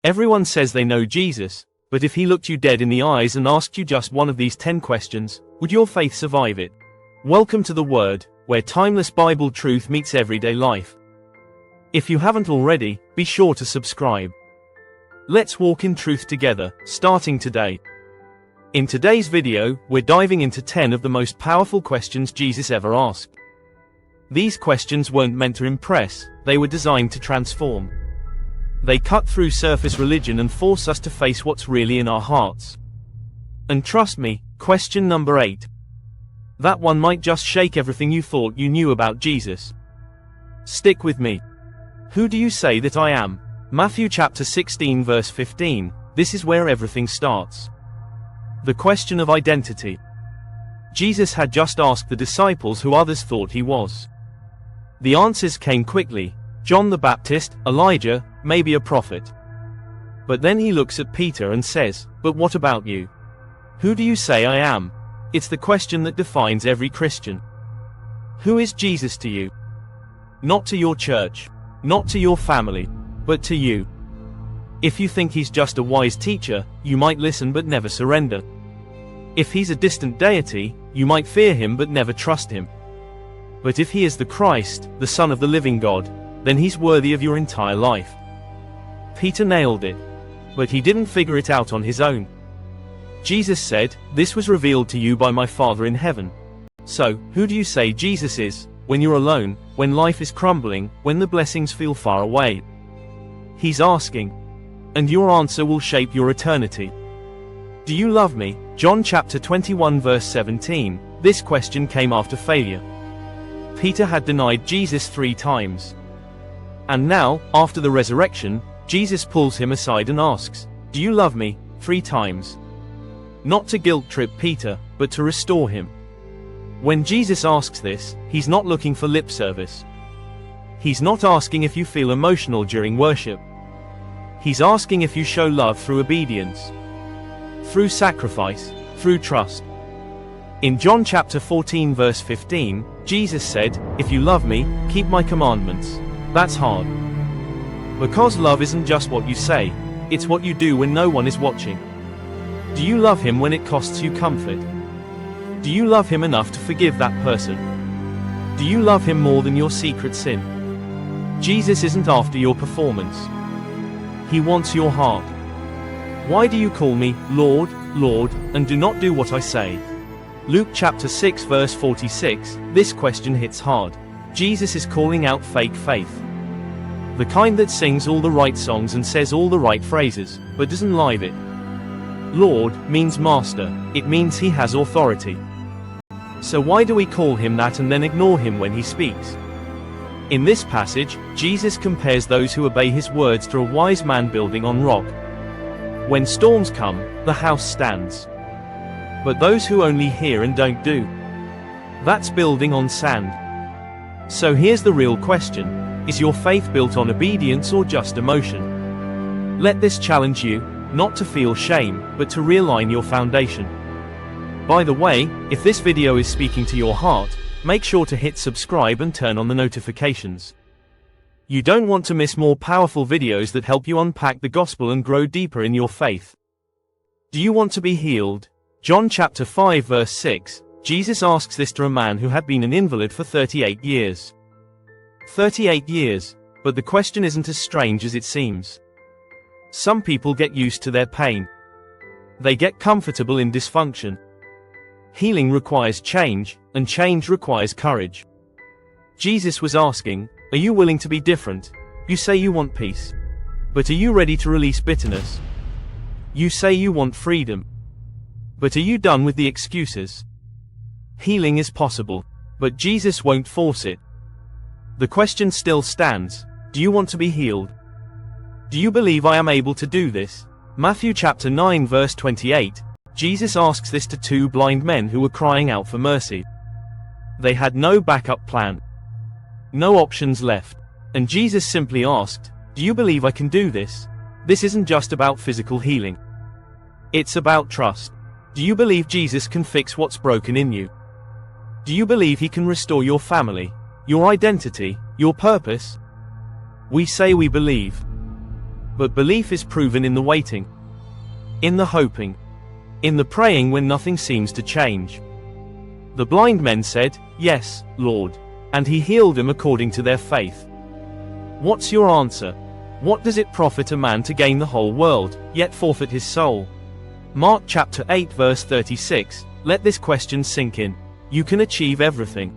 Everyone says they know Jesus, but if he looked you dead in the eyes and asked you just one of these 10 questions, would your faith survive it? Welcome to the Word, where timeless Bible truth meets everyday life. If you haven't already, be sure to subscribe. Let's walk in truth together, starting today. In today's video, we're diving into 10 of the most powerful questions Jesus ever asked. These questions weren't meant to impress, they were designed to transform. They cut through surface religion and force us to face what's really in our hearts. And trust me, question number 8. That one might just shake everything you thought you knew about Jesus. Stick with me. Who do you say that I am? Matthew chapter 16 verse 15, this is where everything starts. The question of identity. Jesus had just asked the disciples who others thought he was. The answers came quickly: John the Baptist, Elijah, maybe a prophet. But then he looks at Peter and says, "But what about you? Who do you say I am?" It's the question that defines every Christian. Who is Jesus to you? Not to your church, not to your family, but to you. If you think he's just a wise teacher, you might listen but never surrender. If he's a distant deity, you might fear him but never trust him. But if he is the Christ, the Son of the living God, then he's worthy of your entire life. Peter nailed it. But he didn't figure it out on his own. Jesus said, "This was revealed to you by my Father in heaven." So, who do you say Jesus is, when you're alone, when life is crumbling, when the blessings feel far away? He's asking. And your answer will shape your eternity. Do you love me? John chapter 21 verse 17, this question came after failure. Peter had denied Jesus 3 times. And now, after the resurrection, Jesus pulls him aside and asks, "Do you love me?" 3 times. Not to guilt-trip Peter, but to restore him. When Jesus asks this, he's not looking for lip service. He's not asking if you feel emotional during worship. He's asking if you show love through obedience, through sacrifice, through trust. In John chapter 14 verse 15, Jesus said, "If you love me, keep my commandments." That's hard. Because love isn't just what you say, it's what you do when no one is watching. Do you love him when it costs you comfort? Do you love him enough to forgive that person? Do you love him more than your secret sin? Jesus isn't after your performance. He wants your heart. Why do you call me, Lord, Lord, and do not do what I say? Luke chapter 6 verse 46, this question hits hard. Jesus is calling out fake faith. The kind that sings all the right songs and says all the right phrases, but doesn't live it. Lord means master, it means he has authority. So why do we call him that and then ignore him when he speaks? In this passage, Jesus compares those who obey his words to a wise man building on rock. When storms come, the house stands. But those who only hear and don't do, that's building on sand. So here's the real question: is your faith built on obedience or just emotion? Let this challenge you, not to feel shame, but to realign your foundation. By the way, if this video is speaking to your heart, make sure to hit subscribe and turn on the notifications. You don't want to miss more powerful videos that help you unpack the gospel and grow deeper in your faith. Do you want to be healed? John chapter 5 verse 6, Jesus asks this to a man who had been an invalid for 38 years. 38 years, but the question isn't as strange as it seems. Some people get used to their pain. They get comfortable in dysfunction. Healing requires change, and change requires courage. Jesus was asking, are you willing to be different? You say you want peace. But are you ready to release bitterness? You say you want freedom. But are you done with the excuses? Healing is possible, but Jesus won't force it. The question still stands: do you want to be healed? Do you believe I am able to do this? Matthew chapter 9 verse 28, Jesus asks this to 2 blind men who were crying out for mercy. They had no backup plan, no options left. And Jesus simply asked, do you believe I can do this? This isn't just about physical healing. It's about trust. Do you believe Jesus can fix what's broken in you? Do you believe he can restore your family, your identity, your purpose? We say we believe. But belief is proven in the waiting, in the hoping, in the praying when nothing seems to change. The blind men said, "Yes, Lord," and he healed them according to their faith. What's your answer? What does it profit a man to gain the whole world, yet forfeit his soul? Mark chapter 8 verse 36, let this question sink in. You can achieve everything.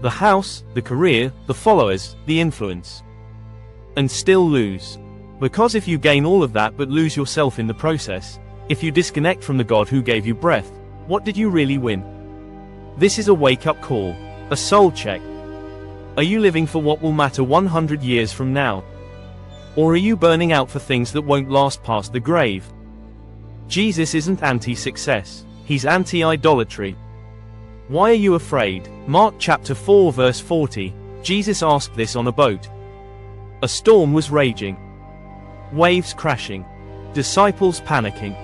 The house, the career, the followers, the influence. And still lose. Because if you gain all of that but lose yourself in the process, if you disconnect from the God who gave you breath, what did you really win? This is a wake-up call, a soul check. Are you living for what will matter 100 years from now? Or are you burning out for things that won't last past the grave? Jesus isn't anti-success, he's anti-idolatry. Why are you afraid? Mark chapter 4 verse 40, Jesus asked this on a boat. A storm was raging. Waves crashing. Disciples panicking.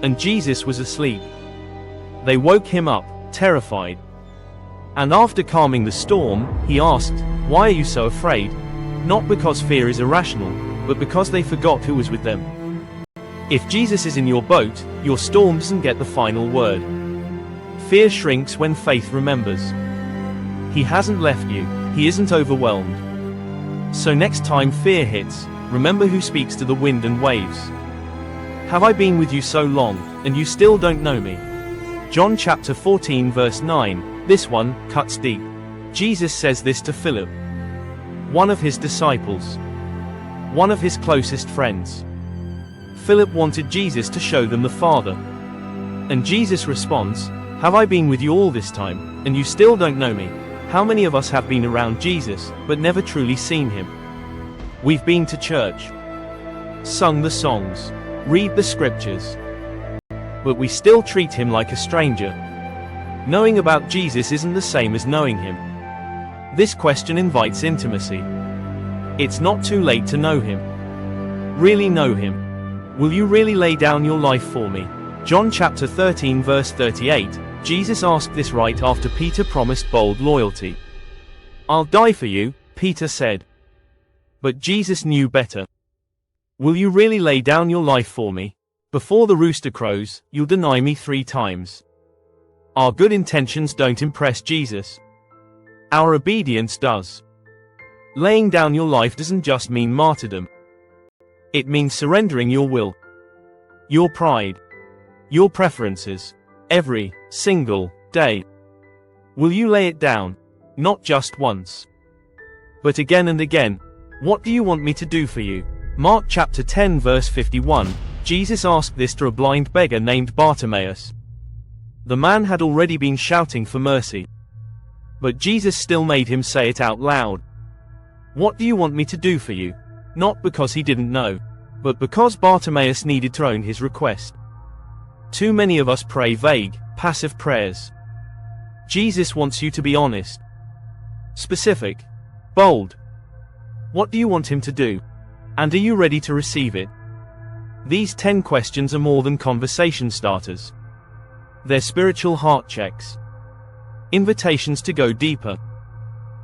And Jesus was asleep. They woke him up, terrified. And after calming the storm, he asked, "Why are you so afraid?" Not because fear is irrational, but because they forgot who was with them. If Jesus is in your boat, your storm doesn't get the final word. Fear shrinks when faith remembers. He hasn't left you, he isn't overwhelmed. So next time fear hits, remember who speaks to the wind and waves. Have I been with you so long, and you still don't know me? John chapter 14 verse 9, this one cuts deep. Jesus says this to Philip, one of his disciples, one of his closest friends. Philip wanted Jesus to show them the Father. And Jesus responds, "Have I been with you all this time, and you still don't know me?" How many of us have been around Jesus, but never truly seen him? We've been to church, sung the songs, read the scriptures, but we still treat him like a stranger. Knowing about Jesus isn't the same as knowing him. This question invites intimacy. It's not too late to know him. Really know him. Will you really lay down your life for me? John chapter 13 verse 38, Jesus asked this right after Peter promised bold loyalty. "I'll die for you," Peter said. But Jesus knew better. "Will you really lay down your life for me? Before the rooster crows, you'll deny me 3 times. Our good intentions don't impress Jesus. Our obedience does. Laying down your life doesn't just mean martyrdom. It means surrendering your will, your pride, your preferences, every single day. Will you lay it down? Not just once, but again and again. What do you want me to do for you? Mark chapter 10 verse 51, Jesus asked this to a blind beggar named Bartimaeus. The man had already been shouting for mercy, but Jesus still made him say it out loud. What do you want me to do for you? Not because he didn't know, but because Bartimaeus needed to own his request. Too many of us pray vague, passive prayers. Jesus wants you to be honest, specific, bold. What do you want him to do? And are you ready to receive it? These 10 questions are more than conversation starters. They're spiritual heart checks. Invitations to go deeper.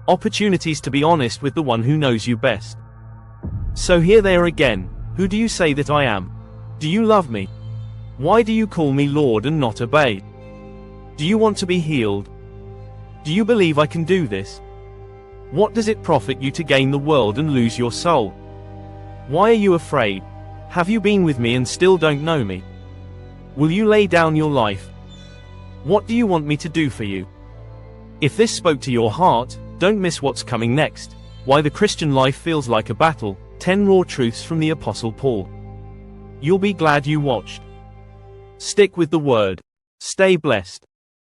Opportunities to be honest with the one who knows you best. So here they are again. Who do you say that I am? Do you love me? Why do you call me Lord and not obey? Do you want to be healed? Do you believe I can do this? What does it profit you to gain the world and lose your soul? Why are you afraid? Have you been with me and still don't know me? Will you lay down your life? What do you want me to do for you? If this spoke to your heart, don't miss what's coming next. Why the Christian life feels like a battle, 10 raw truths from the Apostle Paul. You'll be glad you watched. Stick with the word. Stay blessed.